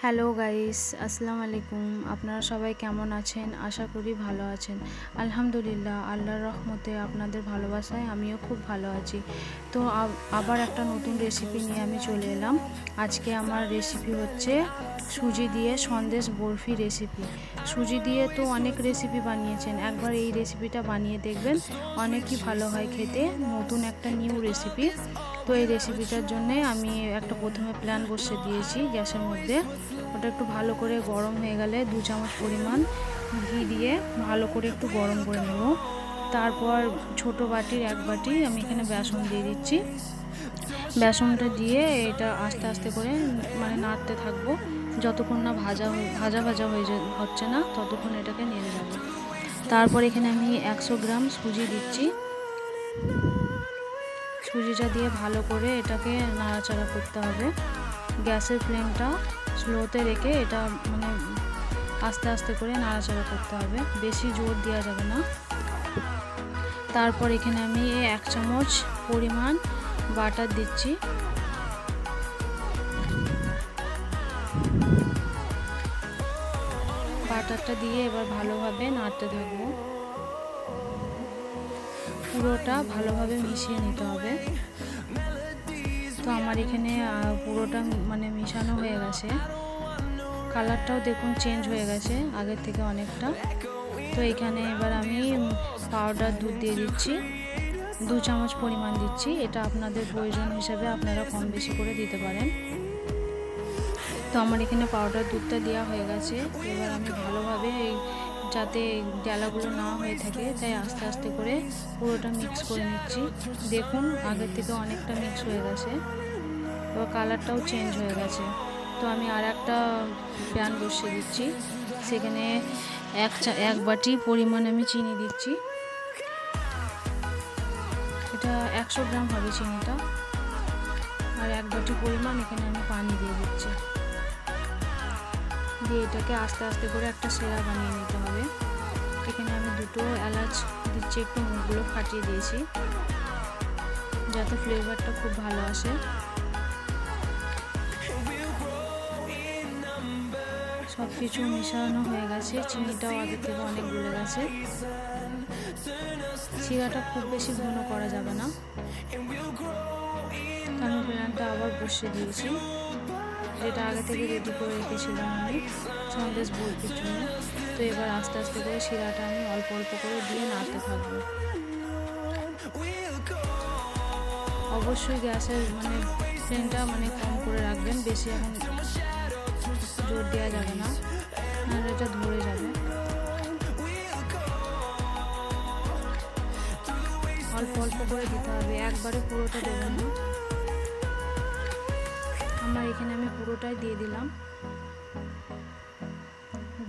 Hello guys, আসসালামু আলাইকুম। আপনারা সবাই কেমন আছেন? আশা করি ভালো আছেন। আলহামদুলিল্লাহ, আল্লাহর রহমতে আপনাদের ভালোবাসায় আমিও খুব ভালো আছি। তো আবার একটা নতুন রেসিপি নিয়ে আমি চলে এলাম। আজকে আমার রেসিপি হচ্ছে সুজি দিয়ে সন্দেশ বরফি রেসিপি। সুজি দিয়ে তো অনেক রেসিপি বানিয়েছেন, একবার এই রেসিপিটা বানিয়ে দেখবেন, অনেকই ভালো হয় খেতে। নতুন একটা নিউ রেসিপি। তো এই রেসিপিটার জন্যে আমি একটা প্রথমে প্যান বসিয়ে দিয়েছি গ্যাসের মধ্যে। ওটা একটু ভালো করে গরম হয়ে গেলে 2 চামচ পরিমাণ ঘি দিয়ে ভালো করে একটু গরম করে নেব। তারপর ছোট বাটির 1 বাটি আমি এখানে বেসন দিয়ে দিচ্ছি। বেসনটা দিয়ে এটা আস্তে আস্তে করে মানে নাড়তে থাকবো, যতক্ষণ না ভাজা ভাজা হচ্ছে না ততক্ষণ এটাকে নেড়ে যাবো। তারপর এখানে আমি 100 গ্রাম সুজি দিচ্ছি। সুজিটা দিয়ে ভালো করে এটাকে নাড়াচাড়া করতে হবে। গ্যাসের ফ্লেমটা স্লোতে রেখে এটা মানে আস্তে আস্তে করে নাড়াচাড়া করতে হবে, বেশি জোর দেওয়া যাবে না। তারপর এখানে আমি 1 চামচ পরিমাণ বাটার দিচ্ছি। বাটারটা দিয়ে এবার ভালোভাবে নাড়তে থাকবো। পুরোটা ভালোভাবে মিশিয়ে নিতে হবে। তো আমার এখানে পুরোটা মানে মিশানো হয়ে গেছে। কালারটাও দেখুন চেঞ্জ হয়ে গেছে আগের থেকে অনেকটা। তো এখানে এবার আমি পাউডার দুধ দিয়ে দিচ্ছি, 2 চামচ পরিমাণ দিচ্ছি। এটা আপনাদের প্রয়োজন হিসাবে আপনারা কম বেশি করে দিতে পারেন। তো আমার এখানে পাউডার দুধটা দেওয়া হয়ে গেছে। এবার আমি ভালোভাবে যাতে ডেলাগুলো না হয়ে থাকে তাই আস্তে আস্তে করে পুরোটা মিক্স করে নিচ্ছি। দেখুন আগের থেকে অনেকটা মিক্স হয়ে গেছে, এবার কালারটাও চেঞ্জ হয়ে গেছে। তো আমি আর একটা প্যান বসিয়ে দিচ্ছি, সেখানে 1 বাটি পরিমাণ আমি চিনি দিচ্ছি। এটা 100 গ্রাম হবে চিনিটা। আর 1 বাটি পরিমাণ এখানে আমি পানি দিয়ে দিচ্ছি। দিয়ে এটাকে আস্তে আস্তে করে একটা সেরা বানিয়ে নিতে হবে। এখানে আমি 2টো এলাচ দিচ্ছি, একটু মুখগুলো ফাটিয়ে দিয়েছি যাতে ফ্লেভারটা খুব ভালো আসে। সব কিছু মেশানো হয়ে গেছে, চিনিটাও আগের থেকে অনেক গলে গেছে। শিরাটা খুব বেশি ঘন করা যাবে না। আমি প্যানটা আবার বসিয়ে দিয়েছি, যেটা আগে থেকে রেডি করে রেখেছিলাম আমি সন্দেশ বরফির জন্য। তো এবার আস্তে আস্তে করে শিরাটা আমি অল্প অল্প করে দিয়ে নাড়তে থাকবো। অবশ্যই গ্যাসের মানে ফ্লেমটা মানে কম করে রাখবেন, বেশি এখন জোর দেওয়া যাবে না, নাহলে এটা ধরে যাবে। অল্প অল্প করে দিতে হবে, একবারে পুরোটা দেবেন না। আমার এখানে আমি পুরোটাই দিয়ে দিলাম।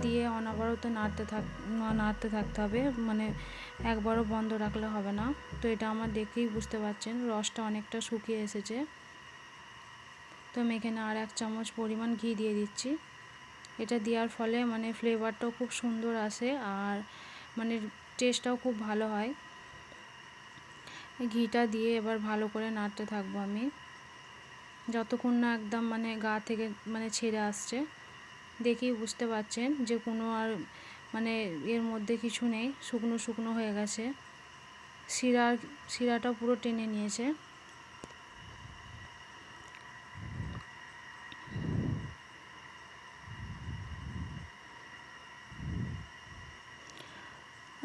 দিয়ে অনবরত নাড়তে থাকতে হবে, মানে একবারও বন্ধ রাখলে হবে না। তো এটা আমার দেখেই বুঝতে পারছেন রসটা অনেকটা শুকিয়ে এসেছে। তো আমি এখানে আর 1 চামচ পরিমাণ ঘি দিয়ে দিচ্ছি। এটা দেওয়ার ফলে মানে ফ্লেভারটাও খুব সুন্দর আসে আর মানে টেস্টটাও খুব ভালো হয়। ঘিটা দিয়ে এবার ভালো করে নাড়তে থাকবো আমি, যতক্ষণ না একদম মানে গা থেকে মানে ছেড়ে আসছে। দেখেই বুঝতে পারছেন যে কোনো আর মানে এর মধ্যে কিছু নেই, শুকনো শুকনো হয়ে গেছে। শিরাটা পুরো টেনে নিয়েছে।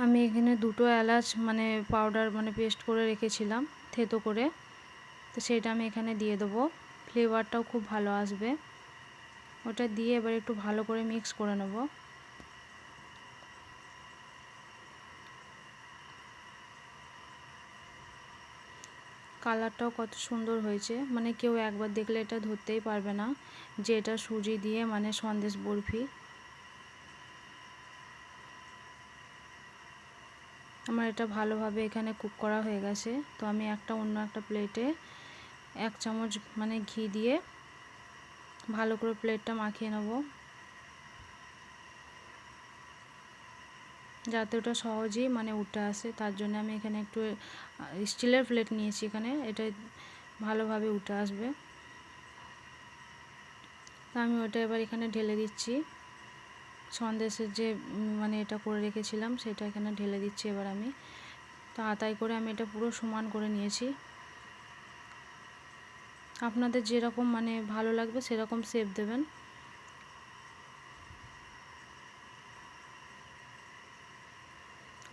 আমি এখানে 2টো এলাচ মানে পাউডার মানে পেস্ট করে রেখেছিলাম থেতো করে, তো সেটা আমি এখানে দিয়ে দেবো। ফ্লেভারটাও খুব ভালো আসবে। ওটা দিয়ে এবার একটু ভালো করে মিক্স করে নেব। কালারটাও কত সুন্দর হয়েছে, মানে কেউ একবার দেখলে এটা ধরতেই পারবে না যে এটা সুজি দিয়ে মানে সন্দেশ বরফি। আমার এটা ভালোভাবে এখানে কুক করা হয়ে গেছে। তো আমি অন্য একটা প্লেটে 1 চামচ মানে ঘি দিয়ে ভালো করে প্লেটটা মাখিয়ে নেব, যাতে ওটা সহজেই মানে উঠে আসে। তার জন্য আমি এখানে একটু স্টিলের প্লেট নিয়েছি, এখানে এটা ভালোভাবে উঠে আসবে। আমি ওটা এবার এখানে ঢেলে দিচ্ছি। সন্দেশের যে মানে এটা করে রেখেছিলাম সেটা এখানে ঢেলে দিচ্ছি এবার আমি। তো হাতায় করে আমি এটা পুরো সমান করে নিয়েছি। আপনাদের যেরকম মানে ভালো লাগবে সেরকম শেপ দেবেন।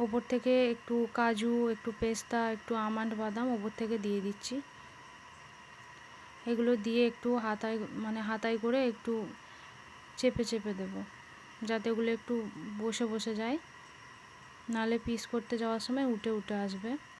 ওপর থেকে একটু কাজু, একটু পেস্তা, একটু আমন্ড বাদাম ওপর থেকে দিয়ে দিচ্ছি। এগুলো দিয়ে একটু হাতায় করে একটু চেপে চেপে দেব, যাতে ওগুলো একটু বসে বসে যায়, নাহলে পিস করতে যাওয়ার সময় উঠে উঠে আসবে।